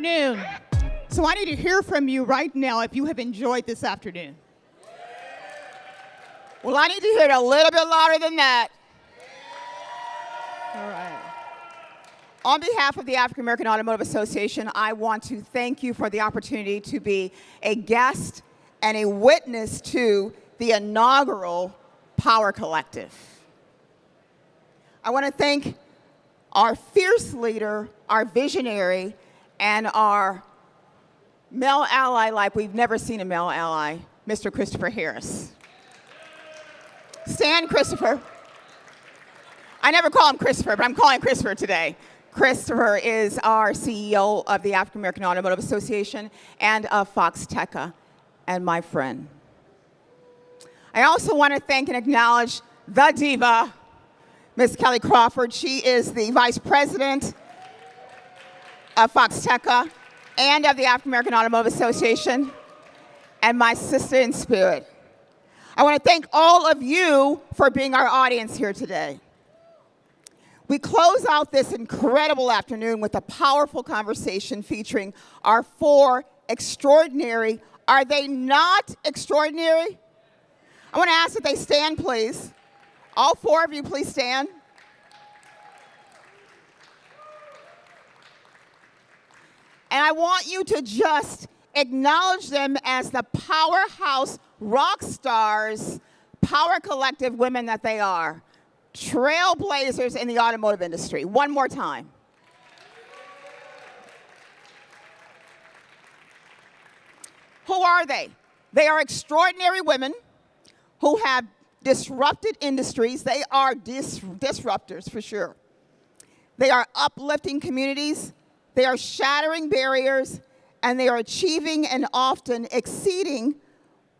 afternoon. So I need to hear from you right now if you have enjoyed this afternoon. Well, I need to hear it a little bit louder than that. All right. On behalf of the African American Automotive Association, I want to thank you for the opportunity to be a guest and a witness to the inaugural PowHer Collective. I want to thank our fierce leader, our visionary, and our male ally like we've never seen a male ally, Mr. Christopher Harris. Stand, Christopher. I never call him Christopher, but I'm calling Christopher today. Christopher is our CEO of the African American Automotive Association and of Foxxtecca, and my friend. I also want to thank and acknowledge the diva, Ms. Kelly Crawford. She is the vice president of Foxxtecca and of the African American Automotive Association, and my sister in spirit. I want to thank all of you for being our audience here today. We close out this incredible afternoon with a powerful conversation featuring our four extraordinary, are they not extraordinary? I want to ask that they stand, please. All four of you, please stand. And I want you to just acknowledge them as the powerhouse rock stars, PowHer Collective women that they are. Trailblazers in the automotive industry. One more time. Who are they? They are extraordinary women who have disrupted industries. They are disruptors for sure. They are uplifting communities. They are shattering barriers, and they are achieving and often exceeding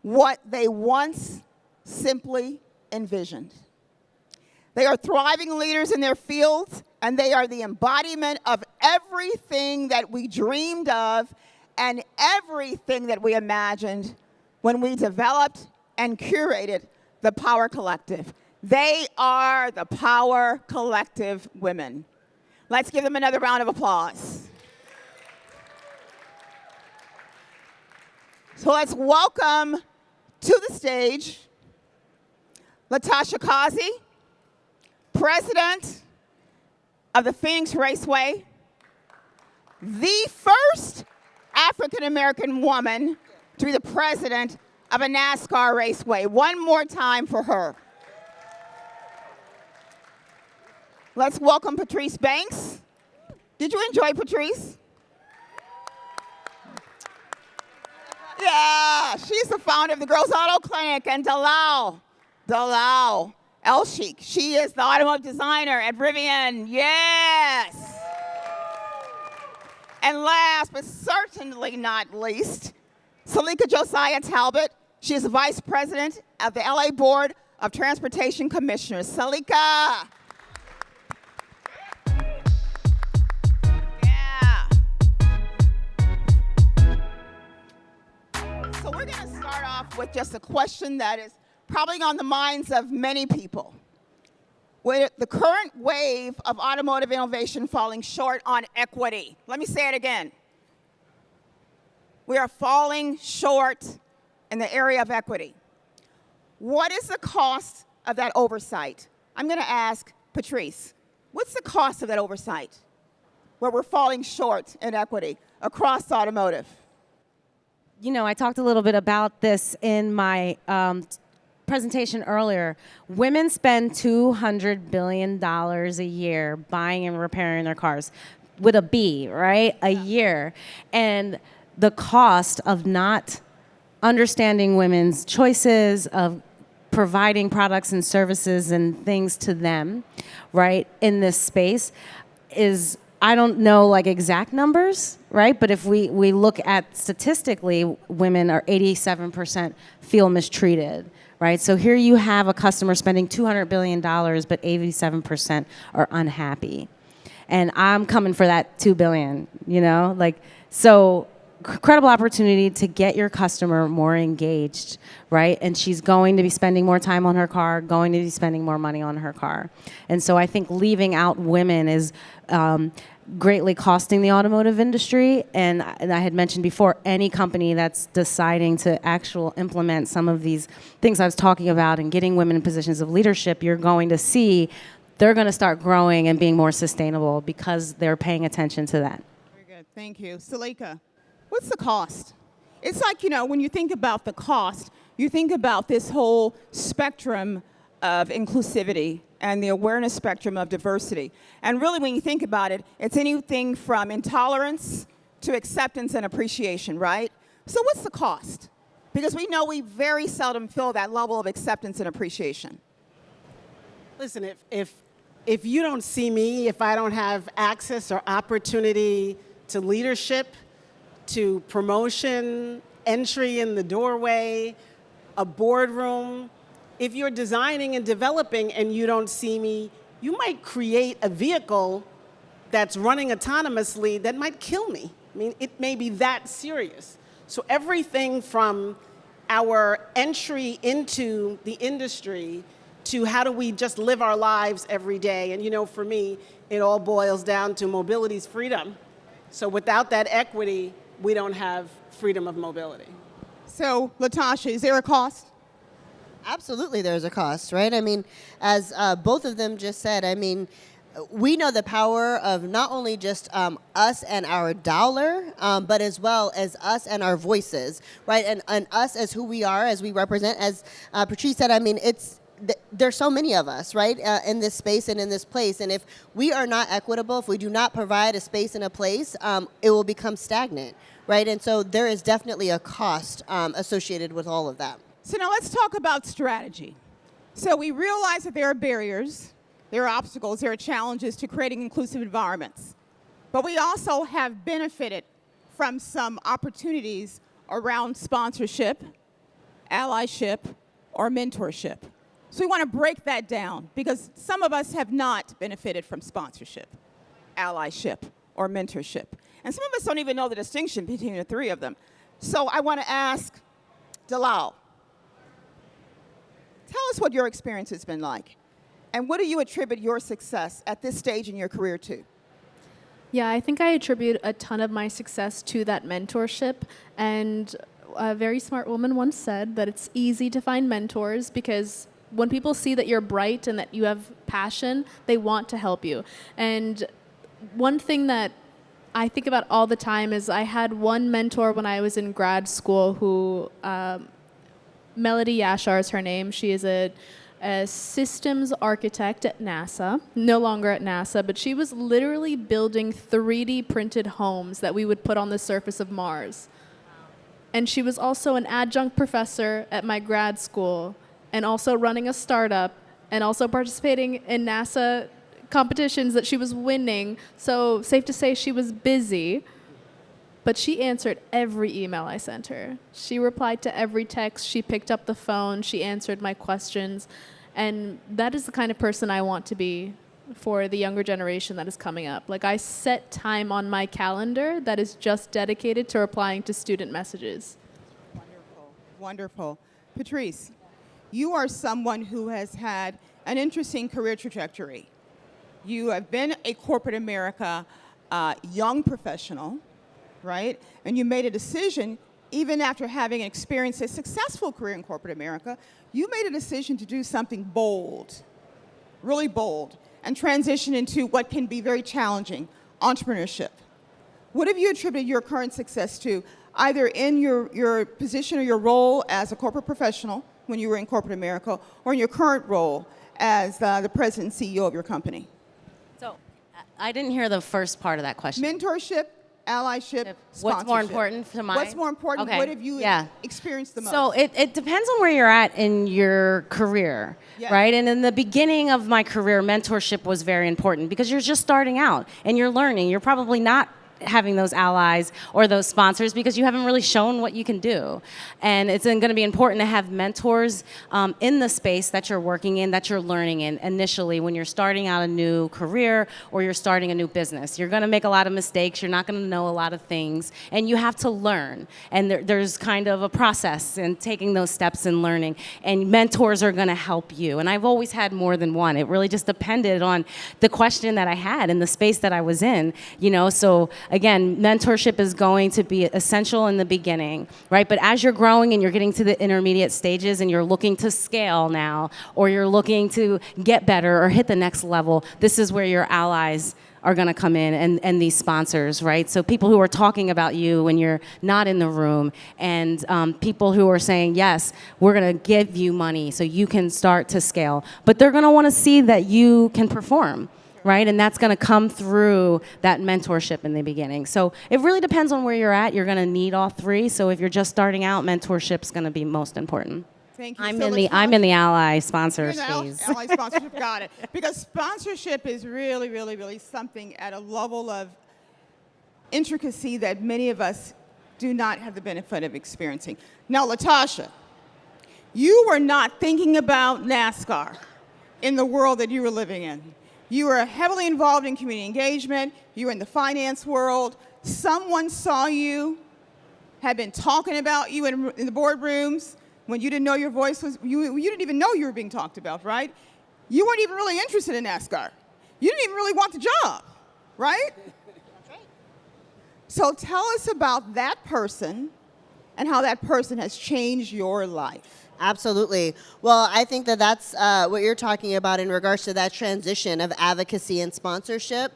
what they once simply envisioned. They are thriving leaders in their fields, and they are the embodiment of everything that we dreamed of and everything that we imagined when we developed and curated the PowHer Collective. They are the PowHer Collective women. Let's give them another round of applause. So let's welcome to the stage Latasha Kazi, President of the Phoenix Raceway, the first African-American woman to be the president of a NASCAR raceway. One more time for her. Let's welcome Patrice Banks. Did you enjoy Patrice? Yeah, she's the founder of the Girls Auto Clinic, and Dalal El-Sheikh. She is the automotive designer at Rivian. Yes. And last, but certainly not least, Salika Josiah Talbot. She is the vice president of the LA Board of Transportation Commissioners. Salika. Yeah. So we're going to start off with just a question that is probably on the minds of many people. With the current wave of automotive innovation falling short on equity. Let me say it again. We are falling short in the area of equity. What is the cost of that oversight? I'm going to ask Patrice, what's the cost of that oversight where we're falling short in equity across automotive? You know, I talked a little bit about this in my presentation earlier. Women spend $200 billion a year buying and repairing their cars with a B, right? A year. And the cost of not understanding women's choices, of providing products and services and things to them, right, in this space is, I don't know like exact numbers, right? But if we look at statistically, women are 87% feel mistreated, right? So here you have a customer spending $200 billion, but 87% are unhappy. And I'm coming for that $2 billion, you know? Like, so incredible opportunity to get your customer more engaged, right? And she's going to be spending more time on her car, going to be spending more money on her car. And so I think leaving out women is greatly costing the automotive industry. And I had mentioned before, any company that's deciding to implement some of these things I was talking about and getting women in positions of leadership, you're going to see they're going to start growing and being more sustainable because they're paying attention to that. Very good. Thank you. Suleika, what's the cost? It's like, when you think about the cost, you think about this whole spectrum of inclusivity and the awareness spectrum of diversity. And really, when you think about it, it's anything from intolerance to acceptance and appreciation, right? So what's the cost? Because we know we very seldom feel that level of acceptance and appreciation. Listen, if you don't see me, if I don't have access or opportunity to leadership, to promotion, entry in the doorway, a boardroom, if you're designing and developing and you don't see me, you might create a vehicle that's running autonomously that might kill me. I mean, it may be that serious. So everything from our entry into the industry to how do we just live our lives every day. And for me, it all boils down to mobility's freedom. So without that equity, we don't have freedom of mobility. So, Latasha, is there a cost? Absolutely, there's a cost, right? I mean, as both of them just said, I mean, we know the power of not only just us and our dollar, but as well as us and our voices, right? And us as who we are, as we represent. As Patrice said, I mean, there's so many of us, right, in this space and in this place. And if we are not equitable, if we do not provide a space and a place, it will become stagnant, right? And so there is definitely a cost associated with all of that. So now let's talk about strategy. So we realize that there are barriers, there are obstacles, there are challenges to creating inclusive environments. But we also have benefited from some opportunities around sponsorship, allyship, or mentorship. So we want to break that down because some of us have not benefited from sponsorship, allyship, or mentorship. And some of us don't even know the distinction between the three of them. So I want to ask Dalal, tell us what your experience has been like. And what do you attribute your success at this stage in your career to? Yeah, I think I attribute a ton of my success to that mentorship. And a very smart woman once said that it's easy to find mentors because when people see that you're bright and that you have passion, they want to help you. And one thing that I think about all the time is I had one mentor when I was in grad school who, Melody Yashar is her name. She is a systems architect at NASA, no longer at NASA, but she was literally building 3D printed homes that we would put on the surface of Mars. And she was also an adjunct professor at my grad school and also running a startup and also participating in NASA competitions that she was winning. So safe to say she was busy. But she answered every email I sent her. She replied to every text. She picked up the phone. She answered my questions. And that is the kind of person I want to be for the younger generation that is coming up. Like, I set time on my calendar that is just dedicated to replying to student messages. Wonderful, wonderful. Patrice, you are someone who has had an interesting career trajectory. You have been a corporate America young professional, right? And you made a decision, even after having experienced a successful career in corporate America, you made a decision to do something bold, really bold, and transition into what can be very challenging, entrepreneurship. What have you attributed your current success to, either in your position or your role as a corporate professional when you were in corporate America, or in your current role as the president and CEO of your company? So I didn't hear the first part of that question. Mentorship, allyship, sponsorship. What's more important to my... What's more important? Okay. What have you experienced the most? So it depends on where you're at in your career, right? And in the beginning of my career, mentorship was very important because you're just starting out and you're learning. You're probably not having those allies or those sponsors because you haven't really shown what you can do. And it's going to be important to have mentors in the space that you're working in, that you're learning in initially when you're starting out a new career or you're starting a new business. You're going to make a lot of mistakes. You're not going to know a lot of things. And you have to learn. And there's kind of a process in taking those steps and learning. And mentors are going to help you. And I've always had more than one. It really just depended on the question that I had and the space that I was in. So again, mentorship is going to be essential in the beginning, right? But as you're growing and you're getting to the intermediate stages and you're looking to scale now, or you're looking to get better or hit the next level, this is where your allies are going to come in and these sponsors, right? So people who are talking about you when you're not in the room, and people who are saying, yes, we're going to give you money so you can start to scale. But they're going to want to see that you can perform, right? And that's going to come through that mentorship in the beginning. So it really depends on where you're at. You're going to need all three. So if you're just starting out, mentorship's going to be most important. Thank you. I'm So in the ally sponsors You're in the phase. ally sponsorship, got it. Because sponsorship is really, really, really something at a level of intricacy that many of us do not have the benefit of experiencing. Now, Latasha, you were not thinking about NASCAR in the world that you were living in. You were heavily involved in community engagement. You were in the finance world. Someone saw you, had been talking about you in the boardrooms when you didn't know your voice was, you didn't even know you were being talked about, right? You weren't even really interested in NASCAR. You didn't even really want the job, right? That's right. So tell us about that person and how that person has changed your life. Absolutely. Well, I think that that's what you're talking about in regards to that transition of advocacy and sponsorship.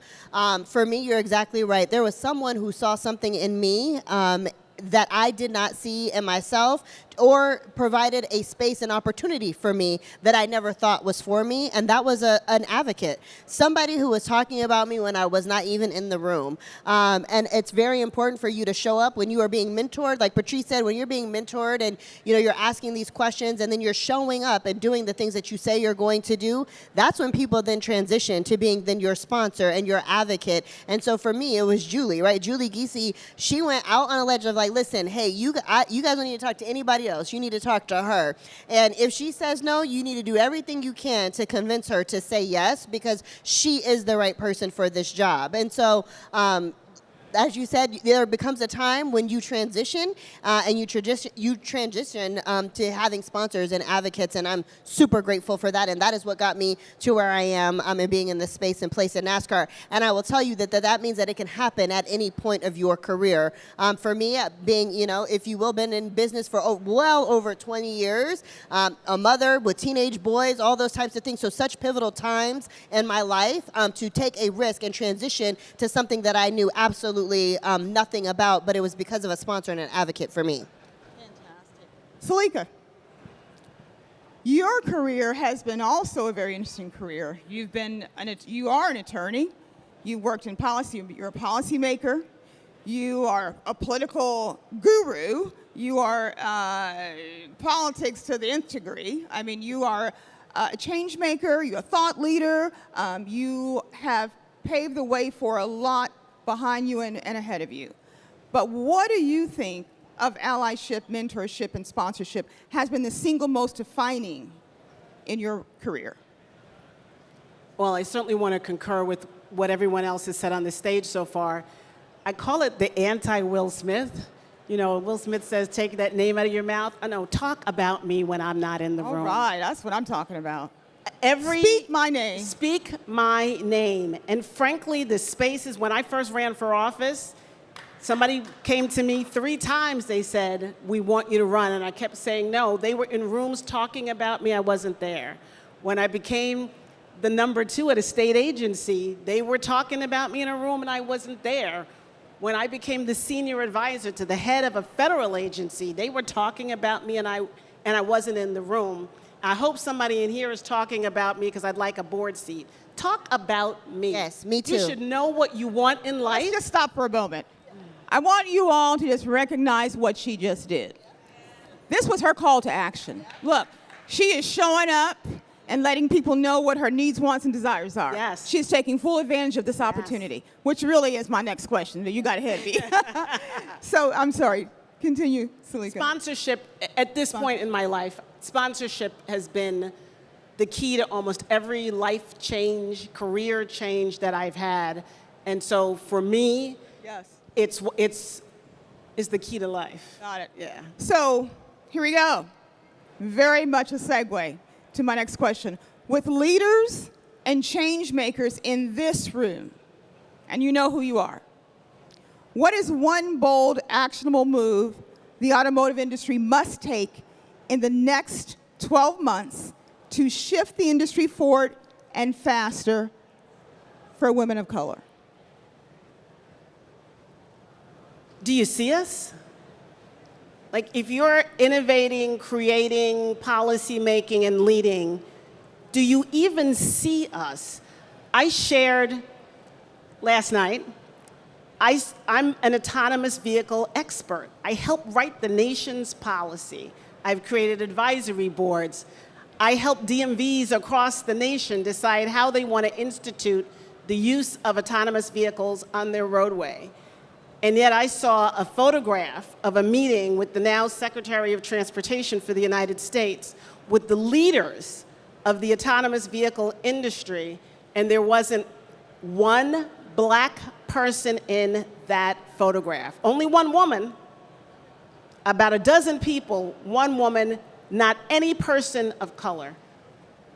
For me, you're exactly right. There was someone who saw something in me that I did not see in myself, or provided a space and opportunity for me that I never thought was for me, and that was an advocate. Somebody who was talking about me when I was not even in the room. And it's very important for you to show up when you are being mentored. Like Patrice said, when you're being mentored and you're asking these questions and then you're showing up and doing the things that you say you're going to do, that's when people then transition to being then your sponsor and your advocate. And so for me, it was Julie, right? Julie Giese, she went out on a ledge of like, listen, hey, you guys don't need to talk to anybody else. You need to talk to her. And if she says no, you need to do everything you can to convince her to say yes, because she is the right person for this job. And so, as you said, there becomes a time when you transition and you transition to having sponsors and advocates, and I'm super grateful for that. And that is what got me to where I am and being in this space and place in NASCAR. And I will tell you that means that it can happen at any point of your career. For me, being, if you will, been in business for well over 20 years, a mother with teenage boys, all those types of things. So such pivotal times in my life to take a risk and transition to something that I knew absolutely nothing about, but it was because of a sponsor and an advocate for me. Fantastic. Salika, your career has been also a very interesting career. You are an attorney. You worked in policy. You're a policymaker. You are a political guru. You are politics to the nth degree. I mean, you are a change maker. You're a thought leader. You have paved the way for a lot behind you and ahead of you. But what do you think of allyship, mentorship, and sponsorship has been the single most defining in your career? Well, I certainly want to concur with what everyone else has said on the stage so far. I call it the anti-Will Smith. Will Smith says, take that name out of your mouth. No, talk about me when I'm not in the room. All right, that's what I'm talking about. Speak my name. Speak my name. And frankly, the spaces, when I first ran for office, somebody came to me 3 times. They said, we want you to run. And I kept saying no. They were in rooms talking about me. I wasn't there. When I became the number 2 at a state agency, they were talking about me in a room and I wasn't there. When I became the senior advisor to the head of a federal agency, they were talking about me and I wasn't in the room. I hope somebody in here is talking about me because I'd like a board seat. Talk about me. Yes, me too. You should know what you want in life. Let's just stop for a moment. I want you all to just recognize what she just did. This was her call to action. Look, she is showing up and letting people know what her needs, wants, and desires are. Yes. She's taking full advantage of this opportunity, which really is my next question. You got ahead of me. So I'm sorry. Continue, Salika. Sponsorship, at this point in my life, sponsorship has been the key to almost every life change, career change that I've had. And so for me, Yes. it's the key to life. Got it. Yeah. So here we go. Very much a segue to my next question. With leaders and change makers in this room, and you know who you are, what is one bold, actionable move the automotive industry must take in the next 12 months to shift the industry forward and faster for women of color? Do you see us? Like, if you're innovating, creating, policy making, and leading, do you even see us? I shared last night, I'm an autonomous vehicle expert. I help write the nation's policy. I've created advisory boards. I help DMVs across the nation decide how they want to institute the use of autonomous vehicles on their roadway. And yet I saw a photograph of a meeting with the now Secretary of Transportation for the United States with the leaders of the autonomous vehicle industry, and there wasn't one black person in that photograph. Only one woman, about a dozen people, one woman, not any person of color.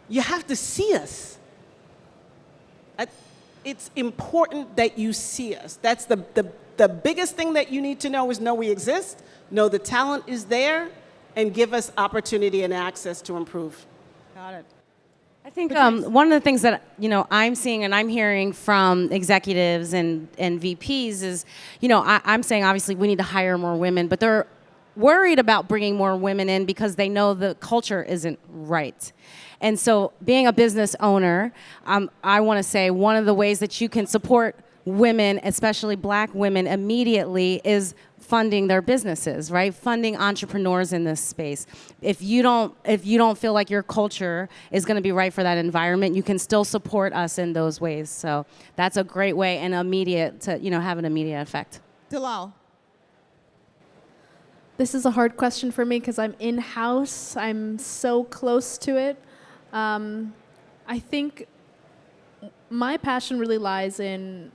You have to see us. It's important that you see us. That's the biggest thing that you need to know is know we exist, know the talent is there, and give us opportunity and access to improve. Got it. I think one of the things that I'm seeing and I'm hearing from executives and VPs is, I'm saying obviously we need to hire more women, but they're worried about bringing more women in because they know the culture isn't right. And so being a business owner, I want to say one of the ways that you can support women, especially black women, immediately is funding their businesses, right? Funding entrepreneurs in this space. If you don't feel like your culture is going to be right for that environment, you can still support us in those ways. So that's a great way and immediate to have an immediate effect. Dalal. This is a hard question for me because I'm in-house. I'm so close to it. I think my passion really lies in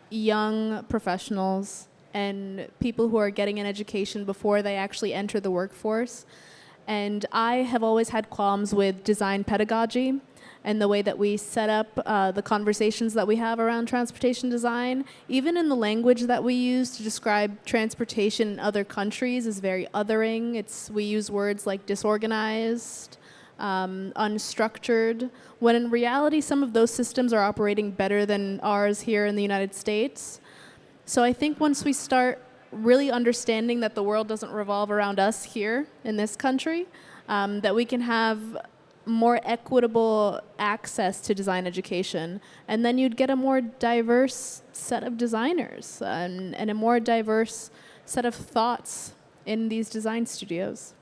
young professionals and people who are getting an education before they actually enter the workforce. And I have always had qualms with design pedagogy and the way that we set up the conversations that we have around transportation design. Even in the language that we use to describe transportation in other countries is very othering. We use words like disorganized, unstructured, when in reality some of those systems are operating better than ours here in the United States. So I think once we start really understanding that the world doesn't revolve around us here in this country, that we can have more equitable access to design education, and then you'd get a more diverse set of designers and a more diverse set of thoughts in these design studios.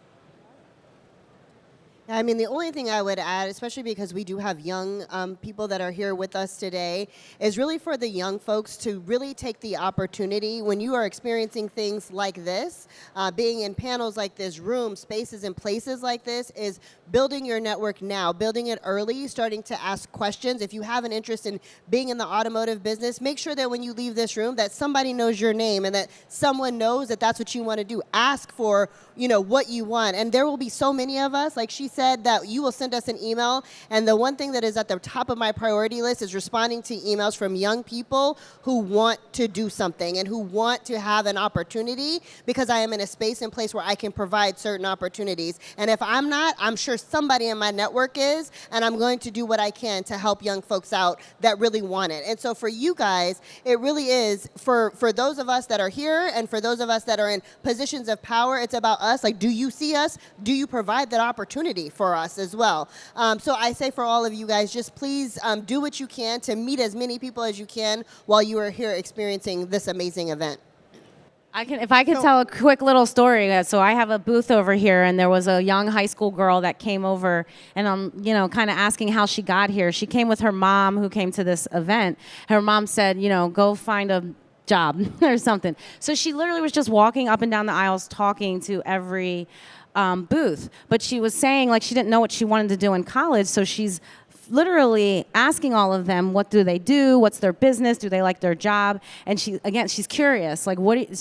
I mean, the only thing I would add, especially because we do have young people that are here with us today, is really for the young folks to really take the opportunity when you are experiencing things like this, being in panels like this, rooms, spaces, and places like this, is building your network now, building it early, starting to ask questions. If you have an interest in being in the automotive business, make sure that when you leave this room that somebody knows your name and that someone knows that that's what you want to do. Ask for, what you want. And there will be so many of us, like she said, that you will send us an email. And the one thing that is at the top of my priority list is responding to emails from young people who want to do something and who want to have an opportunity, because I am in a space and place where I can provide certain opportunities. And if I'm not, I'm sure somebody in my network is, and I'm going to do what I can to help young folks out that really want it. And so for you guys, it really is, for those of us that are here and for those of us that are in positions of power, it's about us. Like, do you see us? Do you provide that opportunity for us as well? So I say for all of you guys, just please do what you can to meet as many people as you can while you are here experiencing this amazing event. If I could tell a quick little story. So I have a booth over here, and there was a young high school girl that came over, and I'm, kind of asking how she got here. She came with her mom, who came to this event. Her mom said, go find a job or something. So she literally was just walking up and down the aisles, talking to every booth. But she was saying she didn't know what she wanted to do in college, so she's literally asking all of them, what do they do? What's their business? Do they like their job? And she's curious.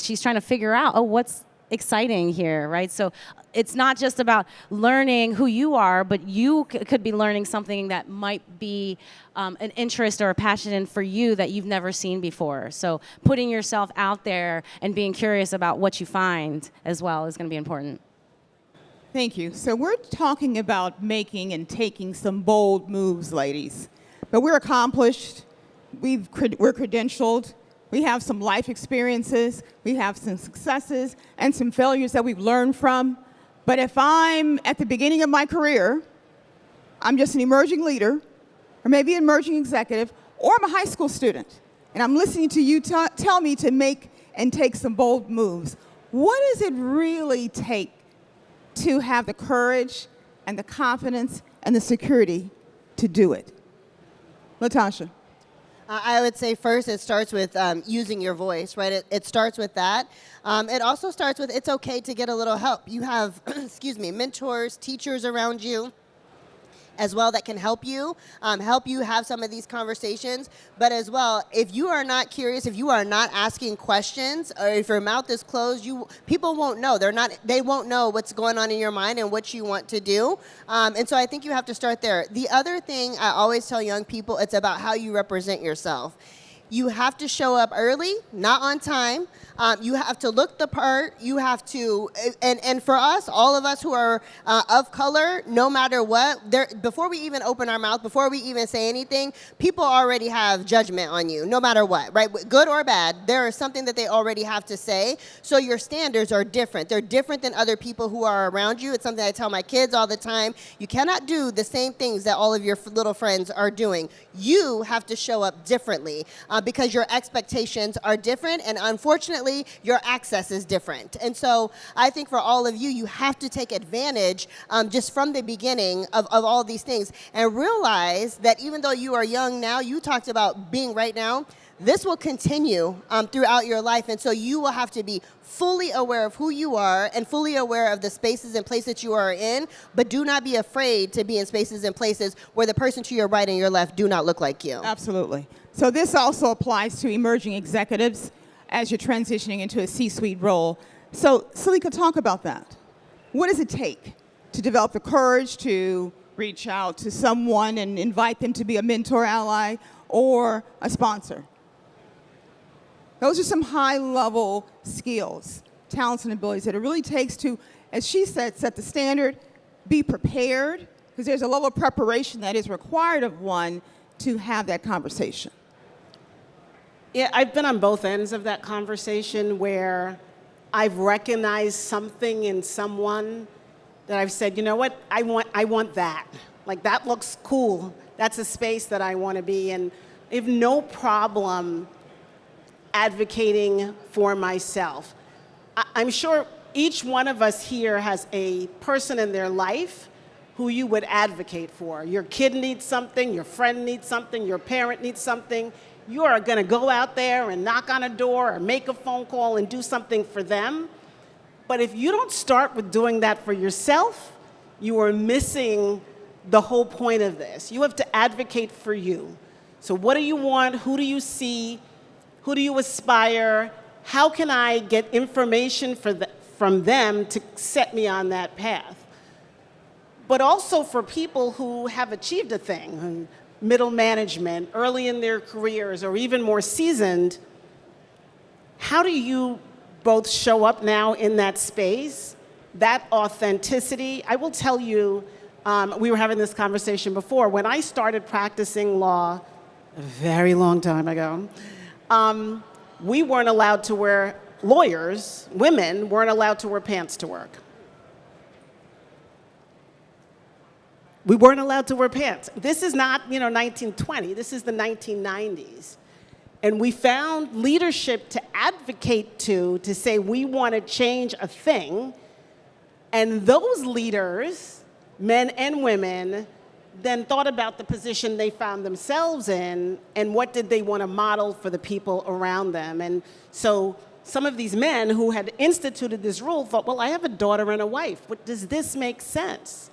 She's trying to figure out, what's exciting here, right? So it's not just about learning who you are, but you could be learning something that might be an interest or a passion for you that you've never seen before. So putting yourself out there and being curious about what you find as well is going to be important. Thank you. So we're talking about making and taking some bold moves, ladies. But we're accomplished. We're credentialed. We have some life experiences. We have some successes and some failures that we've learned from. But if I'm at the beginning of my career, I'm just an emerging leader, or maybe an emerging executive, or I'm a high school student, and I'm listening to you tell me to make and take some bold moves, what does it really take to have the courage and the confidence and the security to do it? Latasha. I would say first it starts with using your voice, right? It starts with that. It also starts with it's okay to get a little help. You have, mentors, teachers around you as well that can help you have some of these conversations. But as well, if you are not curious, if you are not asking questions, or if your mouth is closed, people won't know. They won't know what's going on in your mind and what you want to do. And so I think you have to start there. The other thing I always tell young people, it's about how you represent yourself. You have to show up early, not on time. You have to look the part. You have to, and for us, all of us who are of color, no matter what, before we even open our mouth, before we even say anything, people already have judgment on you, no matter what, right? Good or bad, there is something that they already have to say. So your standards are different. They're different than other people who are around you. It's something I tell my kids all the time. You cannot do the same things that all of your little friends are doing. You have to show up differently because your expectations are different, and unfortunately, your access is different. And so I think for all of you, you have to take advantage just from the beginning of all these things and realize that even though you are young now, you talked about being right now, this will continue throughout your life. And so you will have to be fully aware of who you are and fully aware of the spaces and places you are in, but do not be afraid to be in spaces and places where the person to your right and your left do not look like you. Absolutely. So this also applies to emerging executives as you're transitioning into a C-suite role. So Salika, talk about that. What does it take to develop the courage to reach out to someone and invite them to be a mentor, ally, or a sponsor? Those are some high-level skills, talents, and abilities that it really takes to, as she said, set the standard, be prepared, because there's a level of preparation that is required of one to have that conversation. Yeah, I've been on both ends of that conversation where I've recognized something in someone that I've said, you know what, I want that. Like, that looks cool. That's a space that I want to be in. I have no problem advocating for myself. I'm sure each one of us here has a person in their life who you would advocate for. Your kid needs something, your friend needs something, your parent needs something. You are going to go out there and knock on a door or make a phone call and do something for them. But if you don't start with doing that for yourself, you are missing the whole point of this. You have to advocate for you. So what do you want? Who do you see? Who do you aspire? How can I get information from them to set me on that path? But also for people who have achieved a thing, middle management, early in their careers, or even more seasoned, how do you both show up now in that space, that authenticity? I will tell you, we were having this conversation before. When I started practicing law a very long time ago, we weren't allowed to wear, lawyers, women, weren't allowed to wear pants to work. We weren't allowed to wear pants. This is not, 1920. This is the 1990s. And we found leadership to advocate to say we want to change a thing. And those leaders, men and women, then thought about the position they found themselves in and what did they want to model for the people around them. And so some of these men who had instituted this rule thought, well, I have a daughter and a wife. Does this make sense?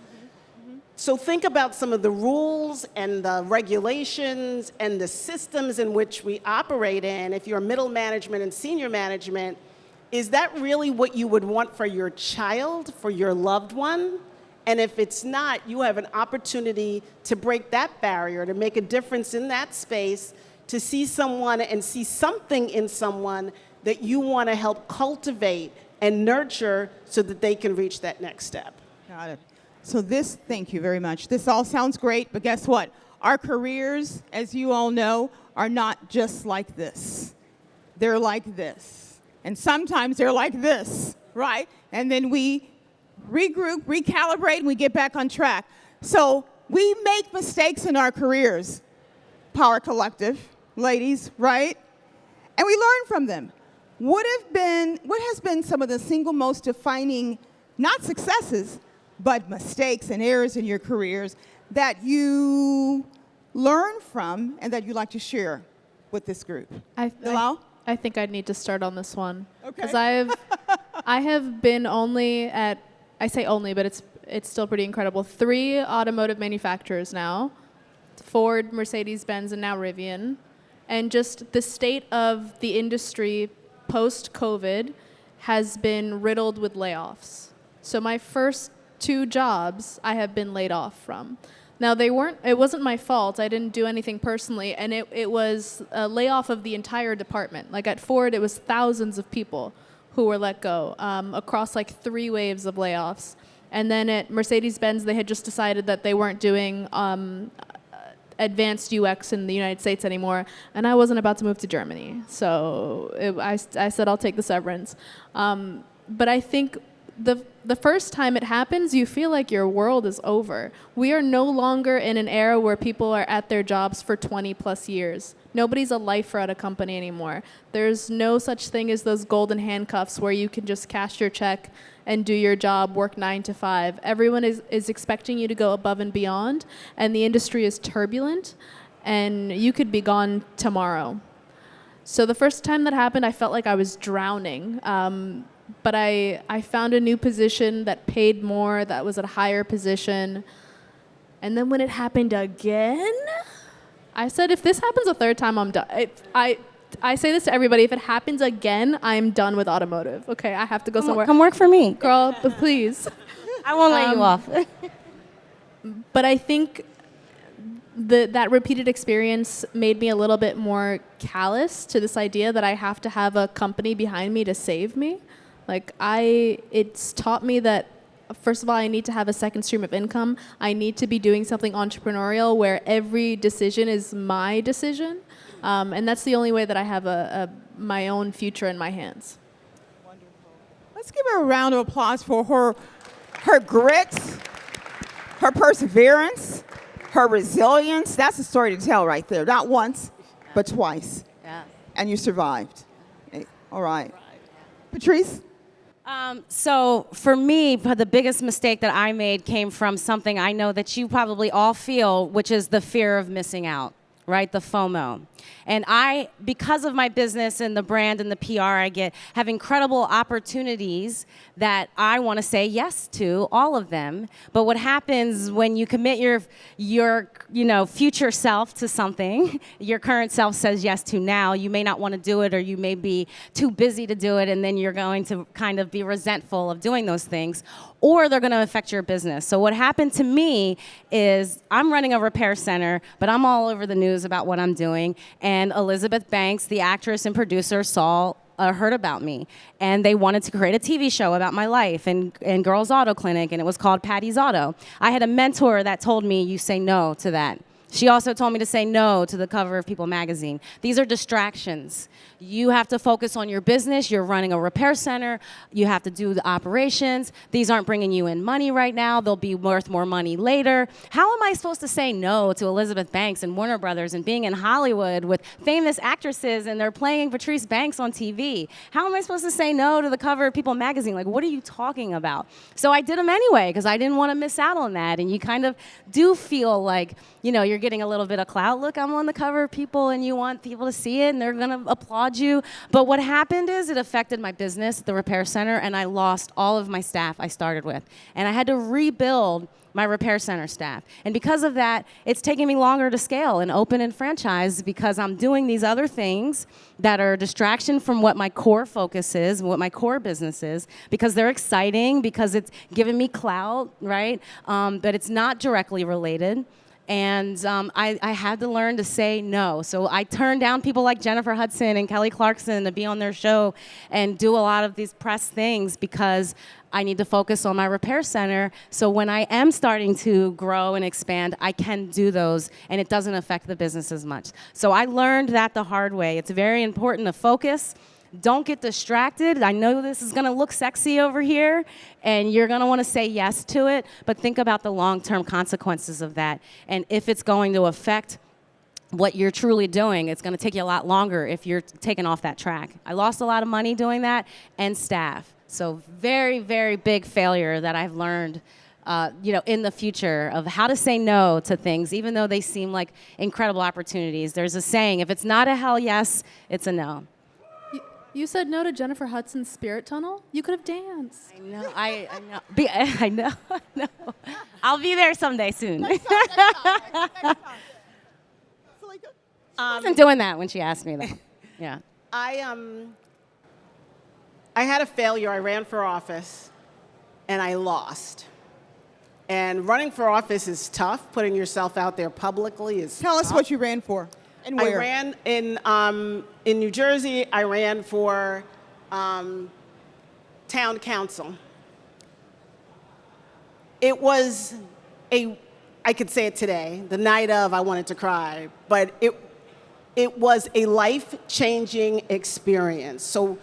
So think about some of the rules and the regulations and the systems in which we operate in. If you're middle management and senior management, is that really what you would want for your child, for your loved one? And if it's not, you have an opportunity to break that barrier, to make a difference in that space, to see someone and see something in someone that you want to help cultivate and nurture so that they can reach that next step. Got it. So thank you very much. This all sounds great, but guess what? Our careers, as you all know, are not just like this. They're like this. And sometimes they're like this, right? And then we regroup, recalibrate, and we get back on track. So we make mistakes in our careers, PowHer Collective, ladies, right? And we learn from them. What has been some of the single most defining, not successes, but mistakes and errors in your careers that you learn from and that you'd like to share with this group? Bilal? I think I'd need to start on this one. Okay. Because I have been only at, I say only, but it's still pretty incredible, 3 automotive manufacturers now, Ford, Mercedes-Benz, and now Rivian. And just the state of the industry post-COVID has been riddled with layoffs. So my first 2 jobs I have been laid off from. Now it wasn't my fault. I didn't do anything personally, and it was a layoff of the entire department. Like at Ford, it was thousands of people who were let go across like 3 waves of layoffs. And then at Mercedes-Benz, they had just decided that they weren't doing advanced UX in the United States anymore, and I wasn't about to move to Germany. So I said, I'll take the severance. But I think the first time it happens, you feel like your world is over. We are no longer in an era where people are at their jobs for 20 plus years. Nobody's a lifer at a company anymore. There's no such thing as those golden handcuffs where you can just cash your check and do your job, work 9 to 5. Everyone is expecting you to go above and beyond, and the industry is turbulent, and you could be gone tomorrow. So the first time that happened, I felt like I was drowning. But I found a new position that paid more, that was at a higher position. And then when it happened again, I said, if this happens a third time, I'm done. I say this to everybody, if it happens again, I'm done with automotive. Okay, I have to go somewhere. Come work for me. Girl, but please. I won't let you off. But I think that repeated experience made me a little bit more callous to this idea that I have to have a company behind me to save me. Like it's taught me that, first of all, I need to have a second stream of income. I need to be doing something entrepreneurial where every decision is my decision. And that's the only way that I have my own future in my hands. Wonderful. Let's give her a round of applause for her grit, her perseverance, her resilience. That's a story to tell right there. Not once, but twice. Yeah. And you survived. Okay. All right. Patrice? So for me, the biggest mistake that I made came from something I know that you probably all feel, which is the fear of missing out, right? The FOMO. And because of my business and the brand and the PR I get, have incredible opportunities that I want to say yes to, all of them. But what happens when you commit your future self to something, your current self says yes to now, you may not want to do it, or you may be too busy to do it, and then you're going to kind of be resentful of doing those things, or they're going to affect your business. So what happened to me is I'm running a repair center, but I'm all over the news about what I'm doing. And Elizabeth Banks, the actress and producer, heard about me, and they wanted to create a TV show about my life and Girls Auto Clinic, and it was called Patty's Auto. I had a mentor that told me, you say no to that. She also told me to say no to the cover of People magazine. These are distractions. You have to focus on your business. You're running a repair center. You have to do the operations. These aren't bringing you in money right now. They'll be worth more money later. How am I supposed to say no to Elizabeth Banks and Warner Brothers and being in Hollywood with famous actresses and they're playing Patrice Banks on TV? How am I supposed to say no to the cover of People magazine? Like, what are you talking about? So I did them anyway because I didn't want to miss out on that. And you kind of do feel like, you know, you're getting a little bit of clout. Look, I'm on the cover of People, and you want people to see it, and they're going to applaud you. But what happened is it affected my business, the repair center, and I lost all of my staff I started with. And I had to rebuild my repair center staff. And because of that, it's taking me longer to scale and open and franchise because I'm doing these other things that are a distraction from what my core focus is, what my core business is, because they're exciting, because it's giving me clout, right? But it's not directly related. And I had to learn to say no. So I turned down people like Jennifer Hudson and Kelly Clarkson to be on their show and do a lot of these press things because I need to focus on my repair center. So when I am starting to grow and expand, I can do those and it doesn't affect the business as much. So I learned that the hard way. It's very important to focus. Don't get distracted. I know this is going to look sexy over here, and you're going to want to say yes to it, but think about the long-term consequences of that. And if it's going to affect what you're truly doing, it's going to take you a lot longer if you're taken off that track. I lost a lot of money doing that and staff. So very, very big failure that I've learned in the future of how to say no to things, even though they seem like incredible opportunities. There's a saying, if it's not a hell yes, it's a no. You said no to Jennifer Hudson's Spirit Tunnel? You could have danced. I know. I know. I'll be there someday soon. Next time. I wasn't doing that when she asked me, though. Yeah. I had a failure. I ran for office, and I lost. And running for office is tough. Putting yourself out there publicly is Tell us tough. what you ran for and where. I ran in New Jersey. I ran for town council. It was I could say it today, the night of I wanted to cry, but it was a life-changing experience. So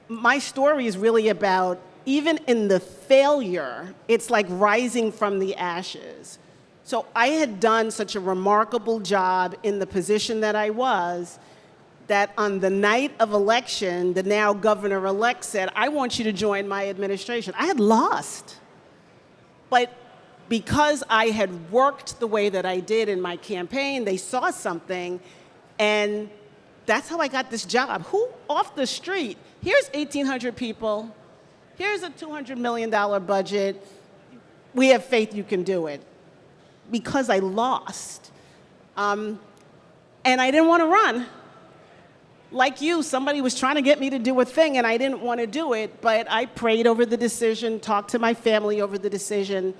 my story is really about, even in the failure, it's like rising from the ashes. So I had done such a remarkable job in the position that I was, that on the night of election, the now governor-elect said, I want you to join my administration. I had lost. But because I had worked the way that I did in my campaign, they saw something, and that's how I got this job. Who off the street, here's 1,800 people, here's a $200 million budget, we have faith you can do it. Because I lost. And I didn't want to run. Like you, somebody was trying to get me to do a thing, and I didn't want to do it, but I prayed over the decision, talked to my family over the decision,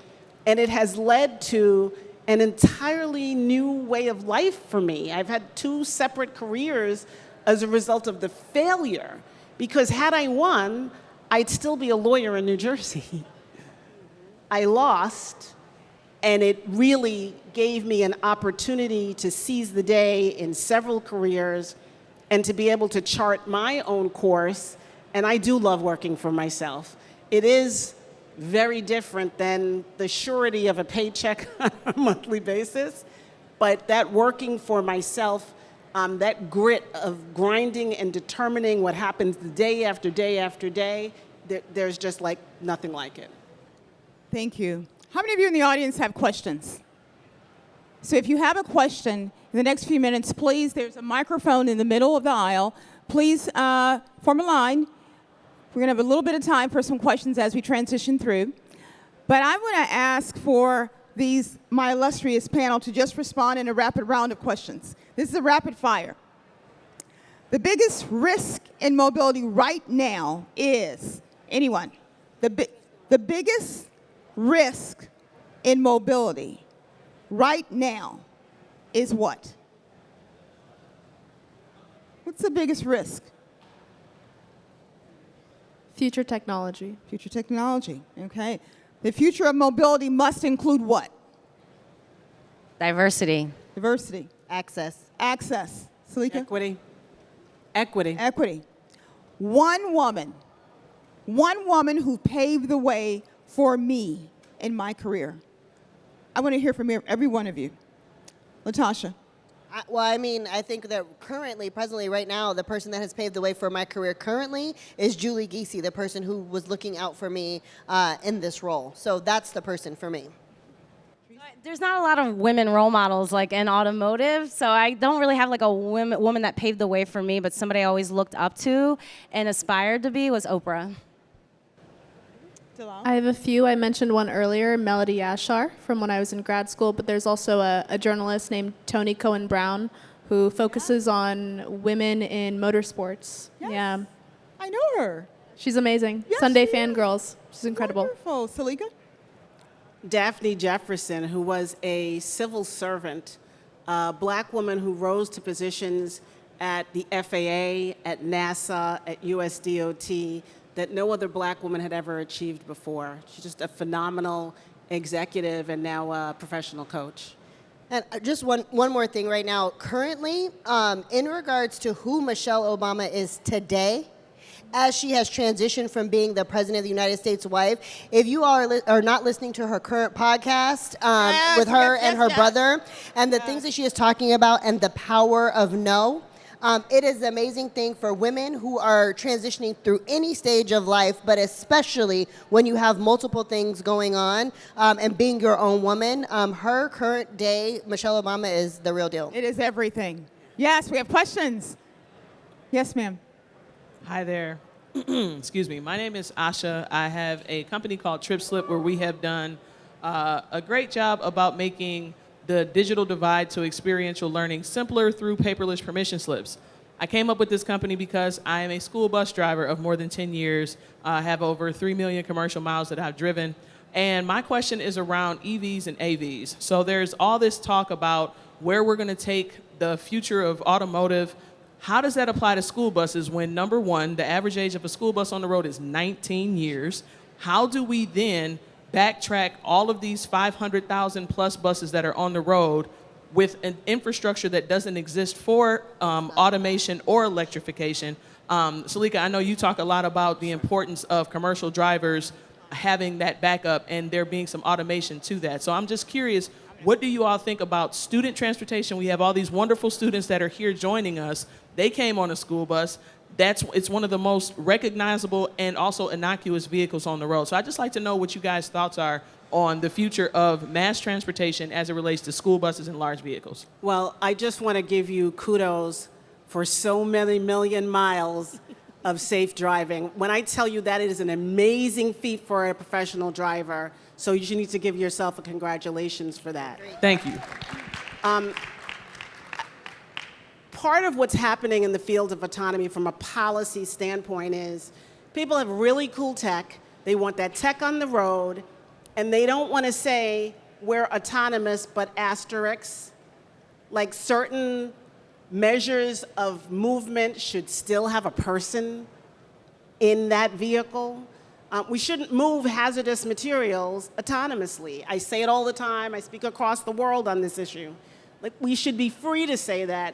and it has led to an entirely new way of life for me. I've had 2 separate careers as a result of the failure, because had I won, I'd still be a lawyer in New Jersey. I lost, and it really gave me an opportunity to seize the day in several careers and to be able to chart my own course. And I do love working for myself. It is very different than the surety of a paycheck on a monthly basis, but that working for myself, that grit of grinding and determining what happens day after day after day, there's just like nothing like it. Thank you. How many of you in the audience have questions? So if you have a question, in the next few minutes, please, there's a microphone in the middle of the aisle. Please form a line. We're going to have a little bit of time for some questions as we transition through. But I want to ask for my illustrious panel to just respond in a rapid round of questions. This is a rapid fire. The biggest risk in mobility right now is, anyone? The biggest risk in mobility right now is what? What's the biggest risk? Future technology. Future technology, okay. The future of mobility must include what? Diversity. Diversity. Access. Access. Salika? Equity. Equity. Equity. One woman who paved the way for me in my career. I want to hear from every one of you. Latasha. I think that presently, right now, the person that has paved the way for my career currently is Julie Giese, the person who was looking out for me in this role. So that's the person for me. There's not a lot of women role models like in automotive, so I don't really have like a woman that paved the way for me, but somebody I always looked up to and aspired to be was Oprah. I have a few. I mentioned one earlier, Melody Yashar, from when I was in grad school, but there's also a journalist named Toni Cohen Brown who focuses on women in motorsports. Yes. Yeah. I know her. She's amazing. Yes, Sunday she Fangirls. She's incredible. Wonderful. Salika? Daphne Jefferson, who was a civil servant, a black woman who rose to positions at the FAA, at NASA, at USDOT, that no other black woman had ever achieved before. She's just a phenomenal executive and now a professional coach. And just one more thing right now. Currently, in regards to who Michelle Obama is today, as she has transitioned from being the President of the United States wife, if you are not listening to her current podcast with her and her brother, and the things that she is talking about and the power of no, it is an amazing thing for women who are transitioning through any stage of life, but especially when you have multiple things going on and being your own woman. Her current day, Michelle Obama, is the real deal. It is everything. Yes, we have questions. Yes, ma'am. Hi there. Excuse me. My name is Asha. I have a company called Trip Slip where we have done a great job about making the digital divide to experiential learning simpler through paperless permission slips. I came up with this company because I am a school bus driver of more than 10 years. I have over 3 million commercial miles that I've driven. And my question is around EVs and AVs. So there's all this talk about where we're going to take the future of automotive. How does that apply to school buses when, number one, the average age of a school bus on the road is 19 years? How do we then backtrack all of these 500,000 plus buses that are on the road with an infrastructure that doesn't exist for automation or electrification? Salika, I know you talk a lot about the importance of commercial drivers having that backup and there being some automation to that. So I'm just curious, what do you all think about student transportation? We have all these wonderful students that are here joining us. They came on a school bus. It's one of the most recognizable and also innocuous vehicles on the road. So I'd just like to know what you guys' thoughts are on the future of mass transportation as it relates to school buses and large vehicles. Well, I just want to give you kudos for so many million miles of safe driving. When I tell you that, it is an amazing feat for a professional driver, so you need to give yourself a congratulations for that. Thank you. Part of what's happening in the field of autonomy from a policy standpoint is people have really cool tech. They want that tech on the road, and they don't want to say we're autonomous, but asterisks, like certain measures of movement should still have a person in that vehicle. We shouldn't move hazardous materials autonomously. I say it all the time. I speak across the world on this issue. Like, we should be free to say that.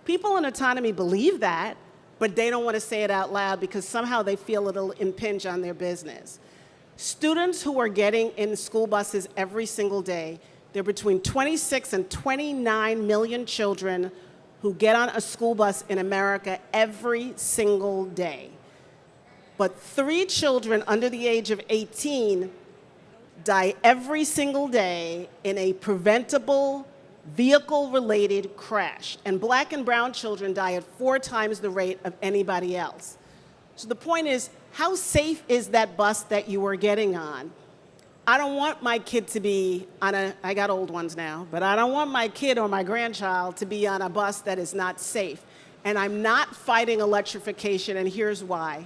People in autonomy believe that, but they don't want to say it out loud because somehow they feel it'll impinge on their business. Students who are getting in school buses every single day, there are between 26 and 29 million children who get on a school bus in America every single day. But 3 children under the age of 18 die every single day in a preventable vehicle-related crash. And black and brown children die at 4 times the rate of anybody else. So the point is, how safe is that bus that you are getting on? I don't want my kid to be on I got old ones now, but I don't want my kid or my grandchild to be on a bus that is not safe. And I'm not fighting electrification, and here's why.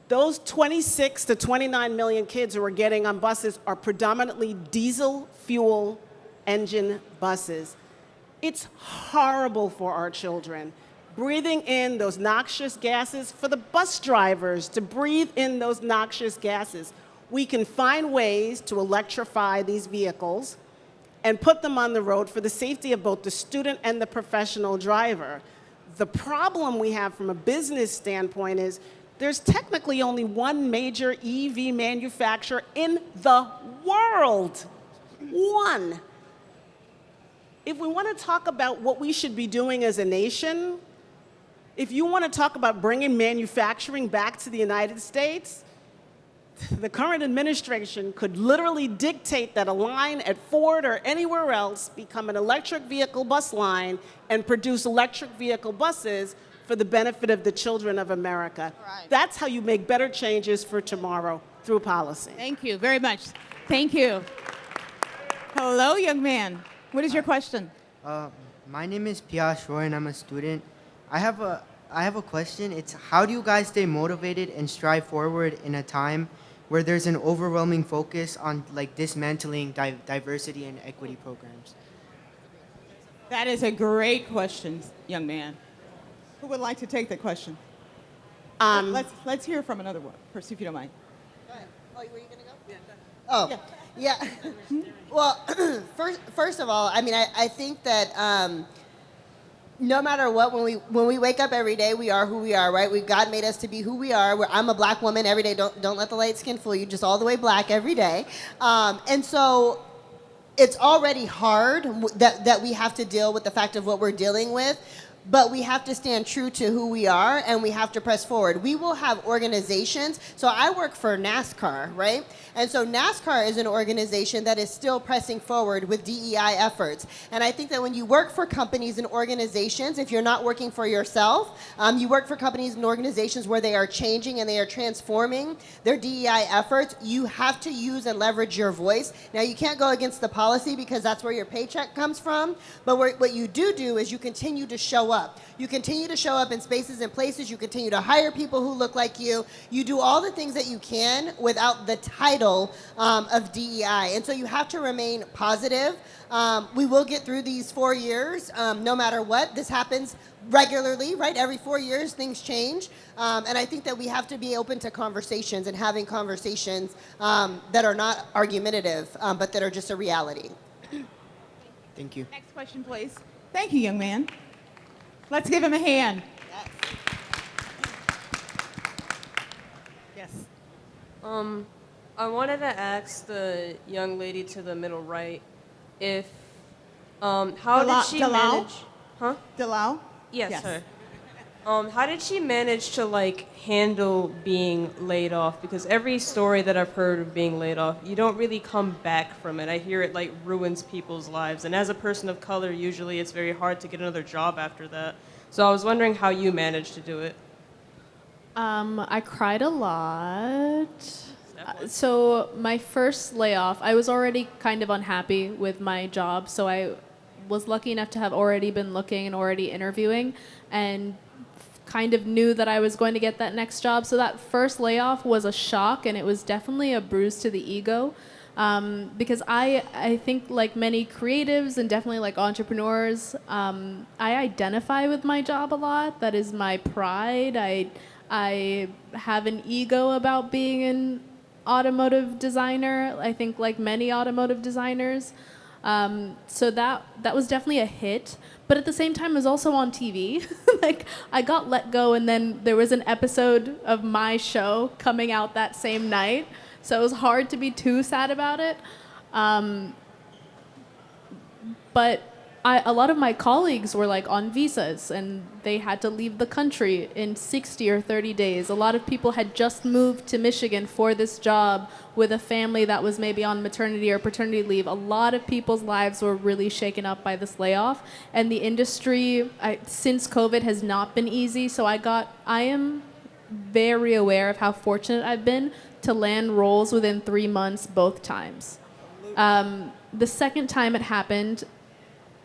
Those 26 to 29 million kids who are getting on buses are predominantly diesel fuel engine buses. It's horrible for our children. Breathing in those noxious gases, for the bus drivers to breathe in those noxious gases. We can find ways to electrify these vehicles and put them on the road for the safety of both the student and the professional driver. The problem we have from a business standpoint is there's technically only one major EV manufacturer in the world. One. If we want to talk about what we should be doing as a nation, if you want to talk about bringing manufacturing back to the United States, the current administration could literally dictate that a line at Ford or anywhere else become an electric vehicle bus line and produce electric vehicle buses for the benefit of the children of America. Right. That's how you make better changes for tomorrow through policy. Thank you very much. Thank you. Hello, young man. What is your question? My name is Piyash Roy, and I'm a student. I have a question. It's how do you guys stay motivated and strive forward in a time where there's an overwhelming focus on like dismantling diversity and equity programs? That is a great question, young man. Who would like to take the question? Let's hear from another one, person, if you don't mind. Go ahead. Oh, were you gonna go? Oh, yeah. Well, first of all, I mean, I think that no matter what, when we wake up every day, we are who we are, right? God made us to be who we are. I'm a black woman every day. Don't let the light skin fool you. Just all the way black every day. And so it's already hard that we have to deal with the fact of what we're dealing with. But we have to stand true to who we are, and we have to press forward. We will have organizations. So I work for NASCAR, right? And so NASCAR is an organization that is still pressing forward with DEI efforts. And I think that when you work for companies and organizations, if you're not working for yourself, you work for companies and organizations where they are changing and they are transforming their DEI efforts, you have to use and leverage your voice. Now, you can't go against the policy because that's where your paycheck comes from. But what you do is you continue to show up. You continue to show up in spaces and places. You continue to hire people who look like you. You do all the things that you can without the title of DEI. And so you have to remain positive. We will get through these 4 years no matter what. This happens regularly, right? Every 4 years, things change. And I think that we have to be open to conversations and having conversations that are not argumentative, but that are just a reality. Thank you. Next question, please. Thank you, young man. Let's give him a hand. Yes. I wanted to ask the young lady to the middle right if how did she manage? Huh? Delau? Yes, her. How did she manage to like handle being laid off? Because every story that I've heard of being laid off, you don't really come back from it. I hear it like ruins people's lives. And as a person of color, usually it's very hard to get another job after that. So I was wondering how you managed to do it. I cried a lot. So my first layoff, I was already kind of unhappy with my job. So I was lucky enough to have already been looking and already interviewing and kind of knew that I was going to get that next job. So that first layoff was a shock, and it was definitely a bruise to the ego. Because I think like many creatives and definitely like entrepreneurs, I identify with my job a lot. That is my pride. I have an ego about being an automotive designer. I think like many automotive designers. So that was definitely a hit. But at the same time, it was also on TV. Like, I got let go, and then there was an episode of my show coming out that same night. So it was hard to be too sad about it. But a lot of my colleagues were like on visas, and they had to leave the country in 60 or 30 days. A lot of people had just moved to Michigan for this job with a family that was maybe on maternity or paternity leave. A lot of people's lives were really shaken up by this layoff. And the industry, since COVID, has not been easy. So I am very aware of how fortunate I've been to land roles within 3 months both times. The second time it happened,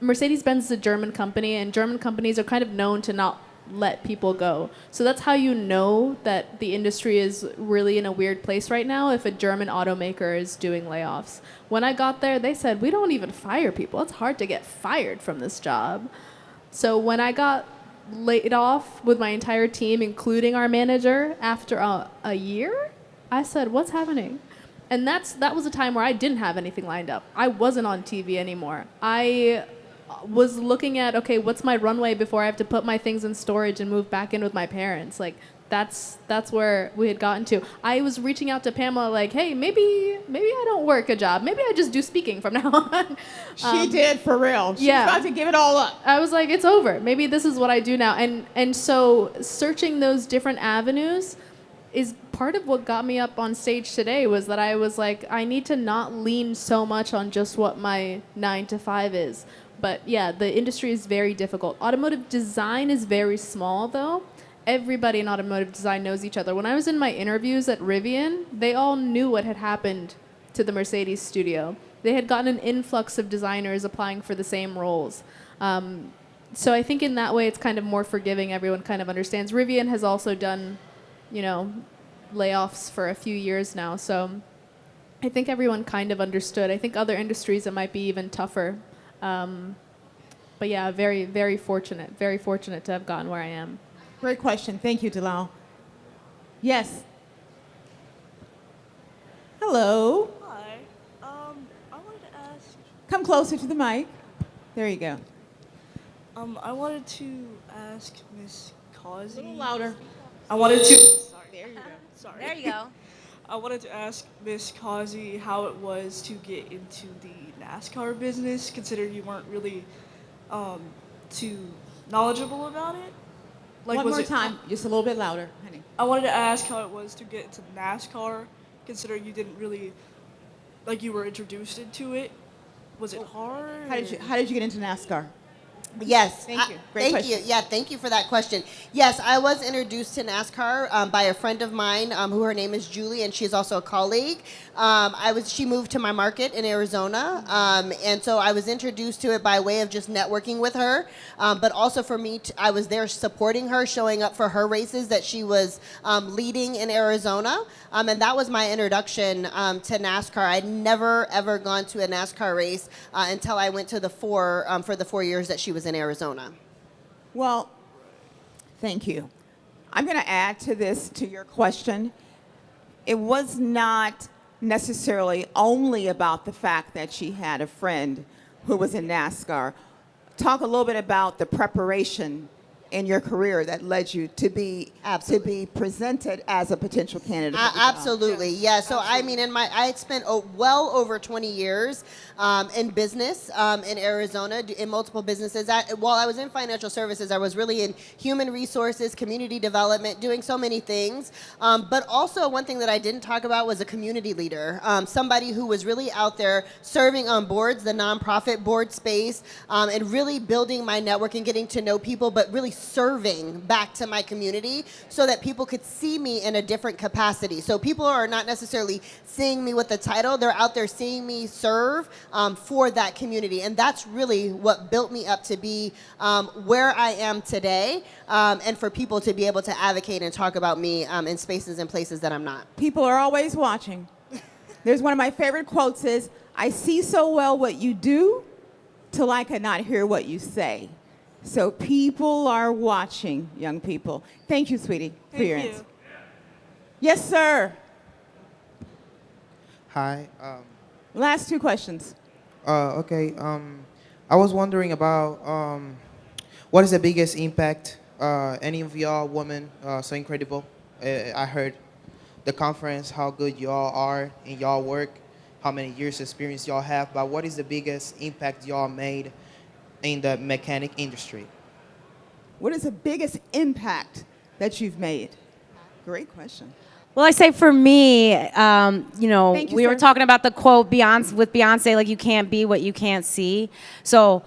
Mercedes-Benz is a German company, and German companies are kind of known to not let people go. So that's how you know that the industry is really in a weird place right now if a German automaker is doing layoffs. When I got there, they said, we don't even fire people. It's hard to get fired from this job. So when I got laid off with my entire team, including our manager, after a year, I said, what's happening? And that was a time where I didn't have anything lined up. I wasn't on TV anymore. I was looking at, okay, what's my runway before I have to put my things in storage and move back in with my parents? Like, that's where we had gotten to. I was reaching out to Pamela like, hey, maybe I don't work a job. Maybe I just do speaking from now on. She did, for real. She's yeah. about to give it all up. I was like, it's over. Maybe this is what I do now. And so searching those different avenues is part of what got me up on stage today, was that I was like, I need to not lean so much on just what my 9 to 5 is. But yeah, the industry is very difficult. Automotive design is very small though. Everybody in automotive design knows each other. When I was in my interviews at Rivian, they all knew what had happened to the Mercedes studio. They had gotten an influx of designers applying for the same roles. So I think in that way it's kind of more forgiving. Everyone kind of understands. Rivian has also done, layoffs for a few years now. So I think everyone kind of understood. I think other industries it might be even tougher. But yeah, very, very fortunate to have gotten where I am. Great question. Thank you, Dalal. Yes. Hello. Hi. I wanted to ask. Come closer to the mic. There you go. I wanted to ask Miss Causey. A little louder. I wanted to. Sorry. There you go. Sorry. There you go. I wanted to ask Miss Causey how it was to get into the NASCAR business, considering you weren't really too knowledgeable about it. One was more it- time, just a little bit louder, honey. I wanted to ask how it was to get into NASCAR, considering you didn't really, you were introduced into it. Was it hard? How did you get into NASCAR? Yes. Thank you. Great Thank you. question. Yeah, thank you for that question. Yes, I was introduced to NASCAR by a friend of mine who her name is Julie, and she's also a colleague. She moved to my market in Arizona, and so I was introduced to it by way of just networking with her, but also for me, I was there supporting her, showing up for her races that she was leading in Arizona, and that was my introduction to NASCAR. I'd never, ever gone to a NASCAR race until I went to the for the 4 years that she was in Arizona. Well, thank you. I'm going to add to your question. It was not necessarily only about the fact that she had a friend who was in NASCAR. Talk a little bit about the preparation in your career that led you to be presented as a potential candidate. for the job. Absolutely, yeah. So I mean, I had spent well over 20 years in business in Arizona, in multiple businesses. While I was in financial services, I was really in human resources, community development, doing so many things. But also one thing that I didn't talk about was a community leader, somebody who was really out there serving on boards, the nonprofit board space, and really building my network and getting to know people, but really serving back to my community so that people could see me in a different capacity. So people are not necessarily seeing me with the title, they're out there seeing me serve for that community. And that's really what built me up to be where I am today, and for people to be able to advocate and talk about me in spaces and places that I'm not. People are always watching. There's one of my favorite quotes is, I see so well what you do till I cannot hear what you say. So people are watching, young people. Thank you, sweetie, for your answer. Yes, sir. Hi. Last two questions. Okay. I was wondering about what is the biggest impact any of y'all women so incredible. I heard the conference, how good y'all are in y'all work, how many years experience y'all have, but what is the biggest impact y'all made in the mechanic industry? What is the biggest impact that you've made? Great question. Well, I say for me, Thank you, we were sir. talking about the quote with Beyonce, like you can't be what you can't see. So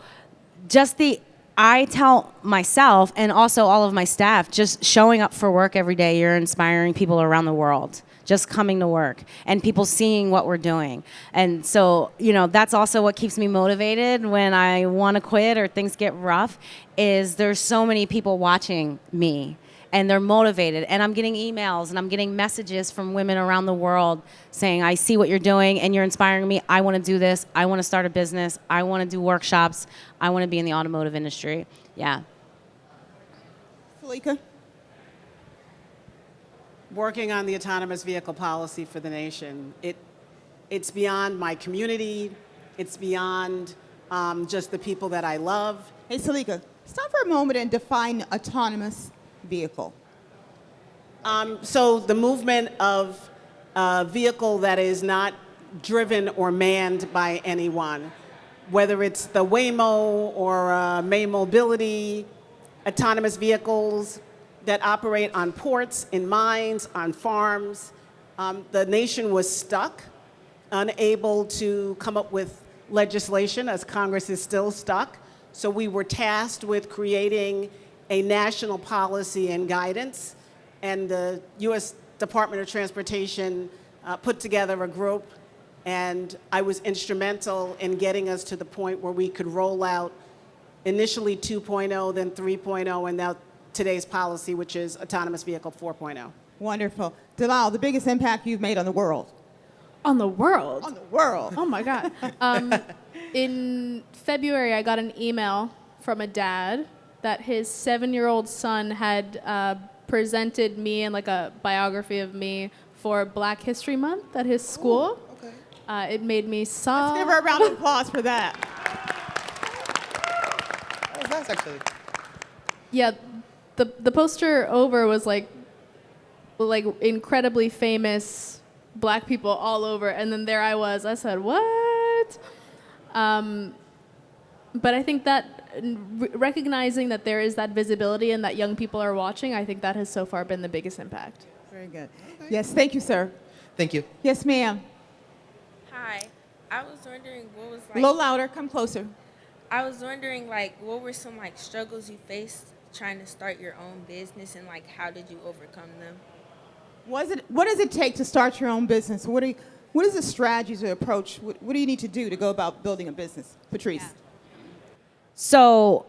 I tell myself and also all of my staff, just showing up for work every day, you're inspiring people around the world. Just coming to work and people seeing what we're doing. And so, that's also what keeps me motivated when I want to quit or things get rough, is there's so many people watching me and they're motivated. And I'm getting emails and I'm getting messages from women around the world saying, I see what you're doing and you're inspiring me. I want to do this. I want to start a business. I want to do workshops. I want to be in the automotive industry. Yeah. Salika? Working on the autonomous vehicle policy for the nation, It's beyond my community. It's beyond just the people that I love. Hey, Salika, stop for a moment and define autonomous vehicle. So the movement of a vehicle that is not driven or manned by anyone, whether it's the Waymo or May Mobility, autonomous vehicles that operate on ports, in mines, on farms. The nation was stuck, unable to come up with legislation, as Congress is still stuck. So we were tasked with creating a national policy and guidance, and the U.S. Department of Transportation put together a group, and I was instrumental in getting us to the point where we could roll out initially 2.0, then 3.0, and now today's policy, which is autonomous vehicle 4.0. Wonderful. Dalal, the biggest impact you've made on the world. On the world. On the world. Oh my God. In February, I got an email from a dad that his 7-year-old son had presented me and like a biography of me for Black History Month at his school. Ooh, okay. It made me sob. Let's give her a round of applause for that. That was nice, actually. Yeah, the poster over was like incredibly famous Black people all over, and then there I was. I said, what? But I think that recognizing that there is that visibility and that young people are watching, I think that has so far been the biggest impact. Very good. Okay. Yes, thank you, sir. Thank you. Yes, ma'am. Hi. I was wondering what was A little louder, come closer. I was wondering what were some struggles you faced trying to start your own business, and how did you overcome them? What does it take to start your own business? What is the strategies or approach? What do you need to do to go about building a business? Patrice. Yeah. So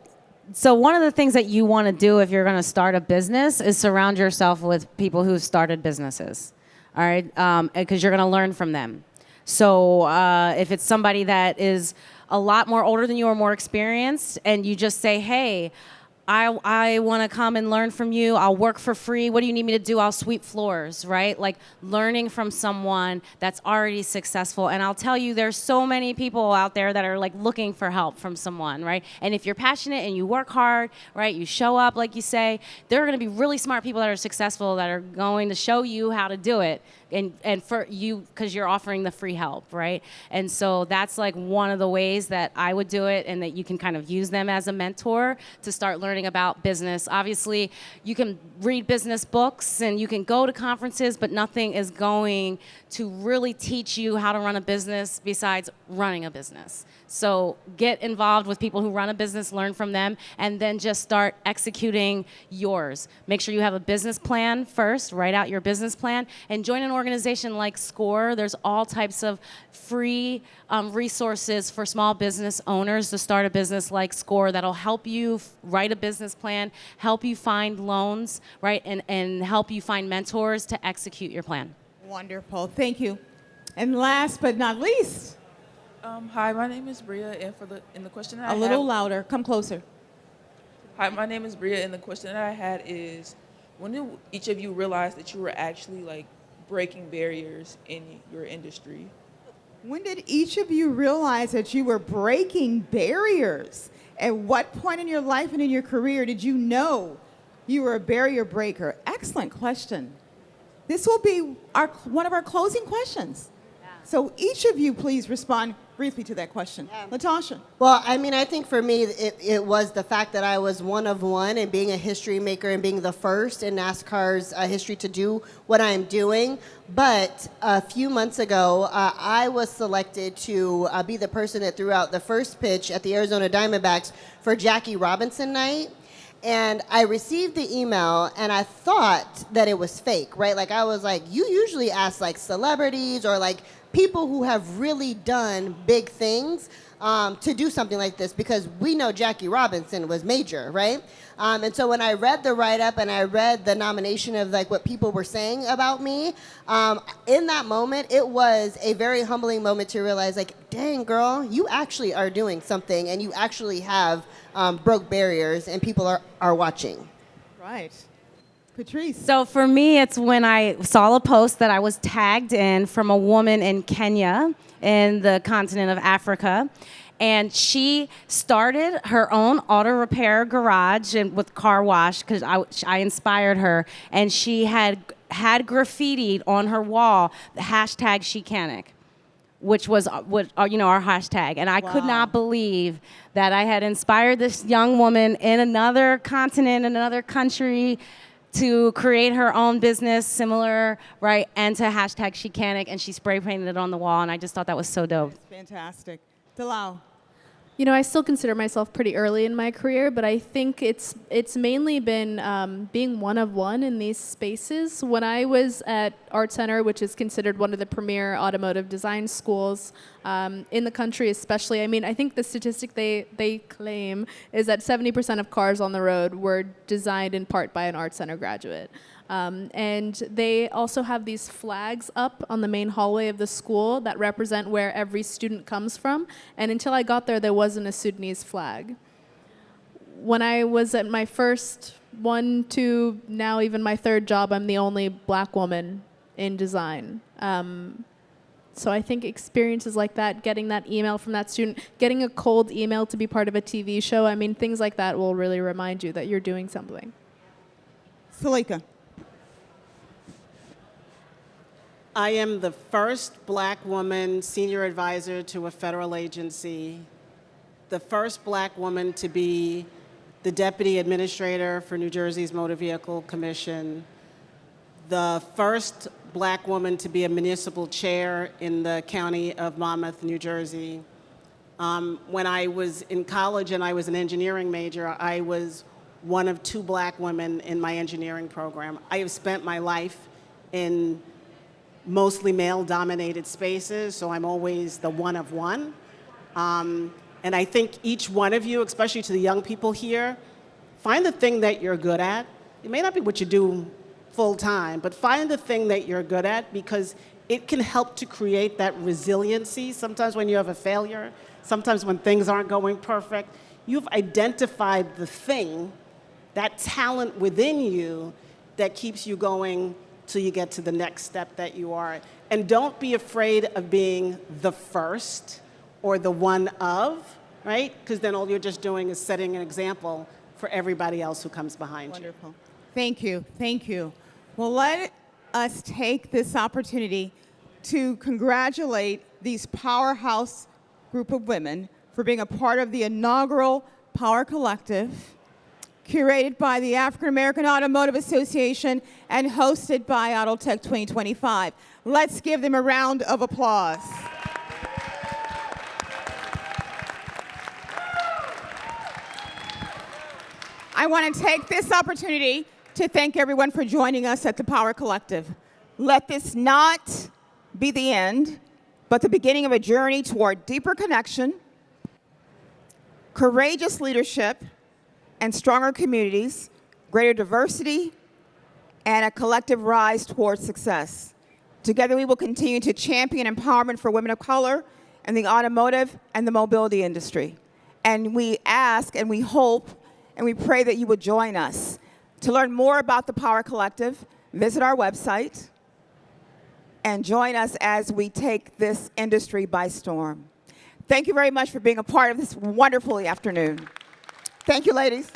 one of the things that you want to do if you're going to start a business is surround yourself with people who've started businesses, all right? Because you're going to learn from them. So if it's somebody that is a lot more older than you or more experienced, and you just say, hey, I want to come and learn from you. I'll work for free. What do you need me to do? I'll sweep floors, right? Learning from someone that's already successful. And I'll tell you, there's so many people out there that are looking for help from someone, right? And if you're passionate and you work hard, right, you show up, like you say, there are going to be really smart people that are successful that are going to show you how to do it. And for you, because you're offering the free help, right? And so that's one of the ways that I would do it, and that you can kind of use them as a mentor to start learning about business. Obviously, you can read business books and you can go to conferences, but nothing is going to really teach you how to run a business besides running a business. So get involved with people who run a business, learn from them, and then just start executing yours. Make sure you have a business plan first, write out your business plan, and join an organization like SCORE. There's all types of free resources for small business owners to start a business like SCORE that'll help you write a business plan, help you find loans, right, and help you find mentors to execute your plan. Wonderful, thank you. And last but not least, Hi, my name is Bria, and in the question that I a little louder, come closer. Hi, my name is Bria, and the question that I had is, when did each of you realize that you were actually breaking barriers in your industry? When did each of you realize that you were breaking barriers? At what point in your life and in your career did you know you were a barrier breaker? Excellent question. This will be one of our closing questions. Yeah. So each of you please respond briefly to that question. Yeah. Latasha. Well, I think for me, it was the fact that I was one of one, and being a history maker and being the first in NASCAR's history to do what I'm doing. But a few months ago, I was selected to be the person that threw out the first pitch at the Arizona Diamondbacks for Jackie Robinson night. And I received the email, and I thought that it was fake, right? I was you usually ask celebrities or people who have really done big things to do something like this, because we know Jackie Robinson was major, right? And so when I read the write-up and I read the nomination of what people were saying about me, in that moment, it was a very humbling moment to realize dang girl, you actually are doing something, and you actually have broke barriers, and people are watching. Right. Patrice. So for me, it's when I saw a post that I was tagged in from a woman in Kenya, in the continent of Africa. And she started her own auto repair garage and with car wash because I inspired her. And she had graffitied on her wall the hashtag #Shecanic, which was our hashtag. And I could not believe that I had inspired this young woman in another continent, in another country, to create her own business similar, right, and to hashtag #Shecanic, and she spray painted it on the wall, and I just thought that was so dope. Fantastic. Delau. You know, I still consider myself pretty early in my career, but I think it's mainly been being one of one in these spaces. When I was at Art Center, which is considered one of the premier automotive design schools in the country especially, I mean, I think the statistic they claim is that 70% of cars on the road were designed in part by an Art Center graduate. And they also have these flags up on the main hallway of the school that represent where every student comes from. And until I got there wasn't a Sudanese flag. When I was at my first 1, 2, now even my third job, I'm the only black woman in design. So I think experiences like that, getting that email from that student, getting a cold email to be part of a TV show, I mean, things like that will really remind you that you're doing something. Salika. I am the first black woman senior advisor to a federal agency, the first black woman to be the deputy administrator for New Jersey's Motor Vehicle Commission, the first black woman to be a municipal chair in the county of Monmouth, New Jersey. When I was in college and I was an engineering major, I was one of 2 black women in my engineering program. I have spent my life in mostly male-dominated spaces, so I'm always the one of one. And I think each one of you, especially to the young people here, find the thing that you're good at. It may not be what you do full-time, but find the thing that you're good at because it can help to create that resiliency. Sometimes when you have a failure, sometimes when things aren't going perfect, you've identified the thing, that talent within you that keeps you going till you get to the next step that you are. And don't be afraid of being the first or the one of, right? Because then all you're just doing is setting an example for everybody else who comes behind you. Wonderful. Thank you. Thank you. Well, let us take this opportunity to congratulate these powerhouse group of women for being a part of the inaugural PowHer Collective, curated by the African American Automotive Association and hosted by AutoTech 2025. Let's give them a round of applause. I want to take this opportunity to thank everyone for joining us at the PowHer Collective. Let this not be the end, but the beginning of a journey toward deeper connection, courageous leadership, and stronger communities, greater diversity, and a collective rise towards success. Together, we will continue to champion empowerment for women of color in the automotive and the mobility industry. And we ask and we hope and we pray that you would join us. To learn more about the PowHer Collective, visit our website and join us as we take this industry by storm. Thank you very much for being a part of this wonderful afternoon. Thank you, ladies.